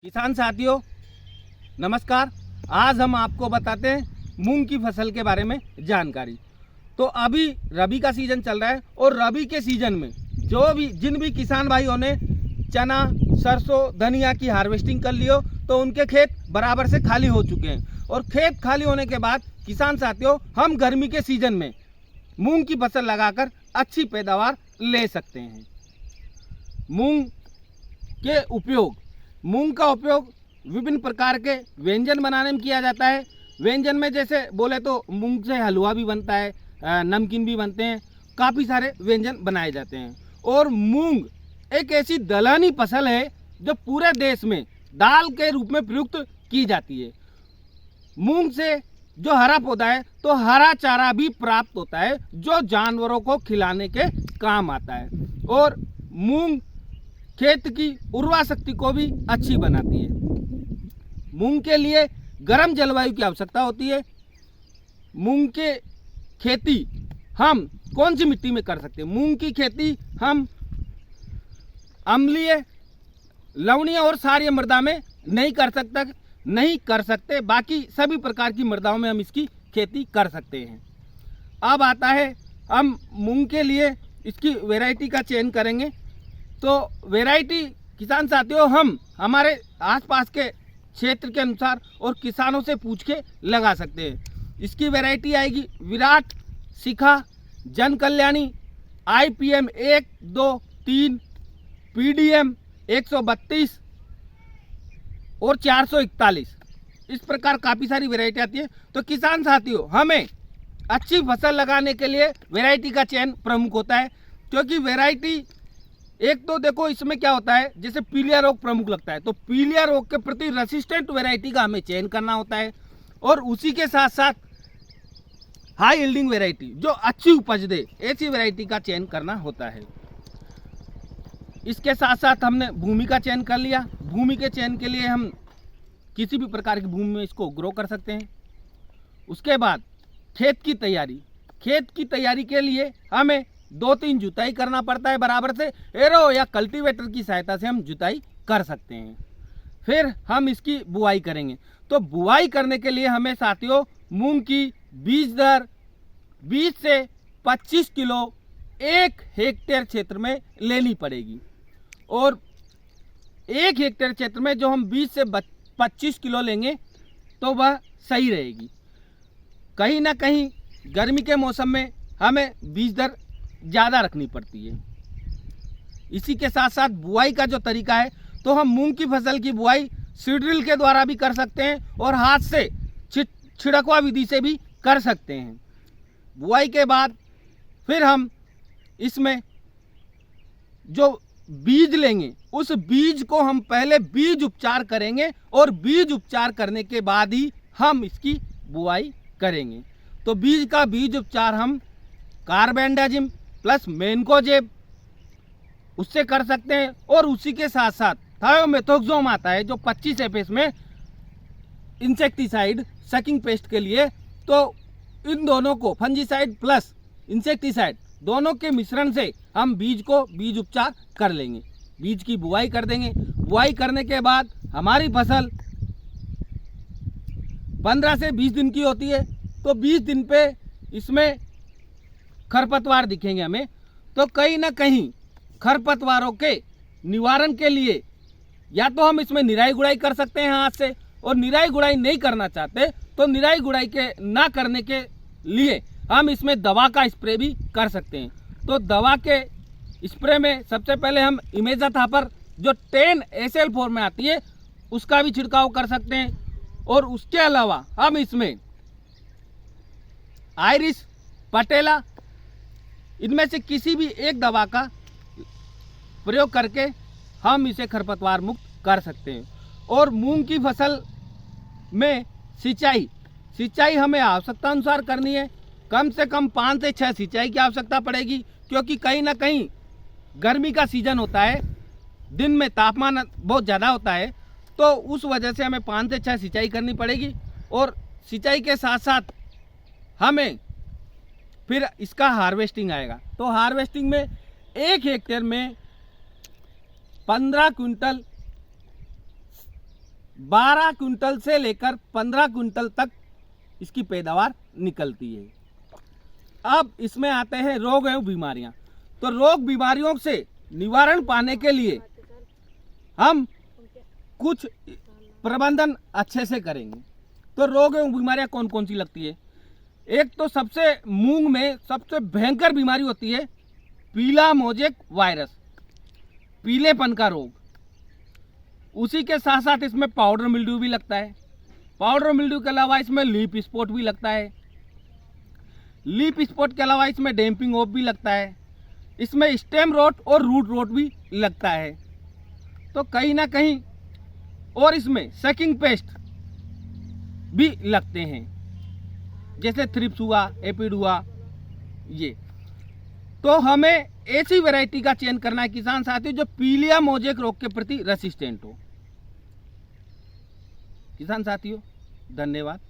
किसान साथियों नमस्कार। आज हम आपको बताते हैं मूंग की फसल के बारे में जानकारी। तो अभी रबी का सीज़न चल रहा है और रबी के सीज़न में जिन भी किसान भाइयों ने चना, सरसों, धनिया की हार्वेस्टिंग कर लियो तो उनके खेत बराबर से खाली हो चुके हैं। और खेत खाली होने के बाद किसान साथियों हम गर्मी के सीज़न में मूंग की फसल लगाकर अच्छी पैदावार ले सकते हैं। मूंग का उपयोग विभिन्न प्रकार के व्यंजन बनाने में किया जाता है। व्यंजन में जैसे बोले तो मूंग से हलवा भी बनता है, नमकीन भी बनते हैं, काफ़ी सारे व्यंजन बनाए जाते हैं। और मूंग एक ऐसी दलहनी फसल है जो पूरे देश में दाल के रूप में प्रयुक्त की जाती है। मूंग से जो हरा पौधा है तो हरा चारा भी प्राप्त होता है जो जानवरों को खिलाने के काम आता है। और मूंग खेत की उर्वरा शक्ति को भी अच्छी बनाती है। मूंग के लिए गर्म जलवायु की आवश्यकता होती है। मूंग के खेती हम कौन सी मिट्टी में कर सकते हैं? मूंग की खेती हम अम्लीय, लवणीय और क्षारीय मृदा में नहीं कर सकते। बाकी सभी प्रकार की मृदाओं में हम इसकी खेती कर सकते हैं। अब आता है हम मूंग के लिए इसकी वैरायटी का चयन करेंगे। तो वैरायटी किसान साथियों हम हमारे आसपास के क्षेत्र के अनुसार और किसानों से पूछ के लगा सकते हैं। इसकी वैरायटी आएगी विराट, शिखा, जन कल्याणी, IPM 1, 2, 3, PDM 132 और 441। इस प्रकार काफ़ी सारी वैरायटी आती है। तो किसान साथियों हमें अच्छी फसल लगाने के लिए वैरायटी का चयन प्रमुख होता है, क्योंकि वैरायटी एक तो देखो इसमें क्या होता है, जैसे पीलिया रोग प्रमुख लगता है तो पीलिया रोग के प्रति रेसिस्टेंट वैरायटी का हमें चयन करना होता है। और उसी के साथ साथ हाई यील्डिंग वैरायटी जो अच्छी उपज दे ऐसी वैरायटी का चयन करना होता है। इसके साथ साथ हमने भूमि का चयन कर लिया। भूमि के चयन के लिए हम किसी भी प्रकार की भूमि में इसको ग्रो कर सकते हैं। उसके बाद खेत की तैयारी के लिए हमें 2-3 जुताई करना पड़ता है बराबर से। एरो या कल्टीवेटर की सहायता से हम जुताई कर सकते हैं। फिर हम इसकी बुआई करेंगे। तो बुआई करने के लिए हमें साथियों मूंग की बीज दर 20 से 25 किलो 1 हेक्टेयर क्षेत्र में लेनी पड़ेगी। और 1 हेक्टेयर क्षेत्र में जो हम 20 से 25 किलो लेंगे तो वह सही रहेगी। कहीं ना कहीं गर्मी के मौसम में हमें बीज दर ज़्यादा रखनी पड़ती है। इसी के साथ साथ बुआई का जो तरीका है तो हम मूंग की फसल की बुआई सीड ड्रिल के द्वारा भी कर सकते हैं और हाथ से छिड़कवा विधि से भी कर सकते हैं। बुआई के बाद फिर हम इसमें जो बीज लेंगे उस बीज को हम पहले बीज उपचार करेंगे और बीज उपचार करने के बाद ही हम इसकी बुआई करेंगे। तो बीज उपचार हम कार्बेंडाजिम प्लस मैंकोजेब उससे कर सकते हैं। और उसी के साथ साथ थायोमेथोक्सोम आता है जो 25 एफएस में इंसेक्टिसाइड सकिंग पेस्ट के लिए। तो इन दोनों को फंजीसाइड प्लस इंसेक्टिसाइड दोनों के मिश्रण से हम बीज उपचार कर लेंगे। बीज की बुआई कर देंगे। बुआई करने के बाद हमारी फसल 15 से 20 दिन की होती है। तो 20 दिन पे इसमें खरपतवार दिखेंगे हमें। तो कहीं ना कहीं खरपतवारों के निवारण के लिए या तो हम इसमें निराई गुड़ाई कर सकते हैं हाथ से, और निराई गुड़ाई नहीं करना चाहते तो निराई गुड़ाई के ना करने के लिए हम इसमें दवा का स्प्रे भी कर सकते हैं। तो दवा के स्प्रे में सबसे पहले हम इमेजाथापर जो 10 SL4 में आती है उसका भी छिड़काव कर सकते हैं। और उसके अलावा हम इसमें आयरिस, पटेला इनमें से किसी भी एक दवा का प्रयोग करके हम इसे खरपतवार मुक्त कर सकते हैं। और मूंग की फसल में सिंचाई हमें आवश्यकता अनुसार करनी है। कम से कम 5 से 6 सिंचाई की आवश्यकता पड़ेगी, क्योंकि कहीं ना कहीं गर्मी का सीजन होता है, दिन में तापमान बहुत ज़्यादा होता है। तो उस वजह से हमें 5 से 6 सिंचाई करनी पड़ेगी। और सिंचाई के साथ साथ हमें फिर इसका हार्वेस्टिंग आएगा। तो हार्वेस्टिंग में 1 हेक्टेयर में 15 क्विंटल 12 क्विंटल से लेकर 15 क्विंटल तक इसकी पैदावार निकलती है। अब इसमें आते हैं रोग एवं बीमारियां। तो रोग बीमारियों से निवारण पाने के लिए हम कुछ प्रबंधन अच्छे से करेंगे। तो रोग एवं बीमारियां कौन कौन सी लगती है? एक तो सबसे मूंग में सबसे भयंकर बीमारी होती है पीला मोजेक वायरस, पीलेपन का रोग। उसी के साथ साथ इसमें पाउडर मिल्ड्यू भी लगता है। पाउडर मिल्ड्यू के अलावा इसमें लीफ स्पॉट भी लगता है। लीफ स्पॉट के अलावा इसमें डैम्पिंग ऑफ भी लगता है। इसमें स्टेम रोट और रूट रोट भी लगता है। तो कहीं ना कहीं और इसमें सकिंग पेस्ट भी लगते हैं, जैसे थ्रिप्स हुआ, एपिड हुआ। ये तो हमें ऐसी वैरायटी का चयन करना है किसान साथियों जो पीलिया मोजेक रोग के प्रति रेसिस्टेंट हो। किसान साथियों, धन्यवाद।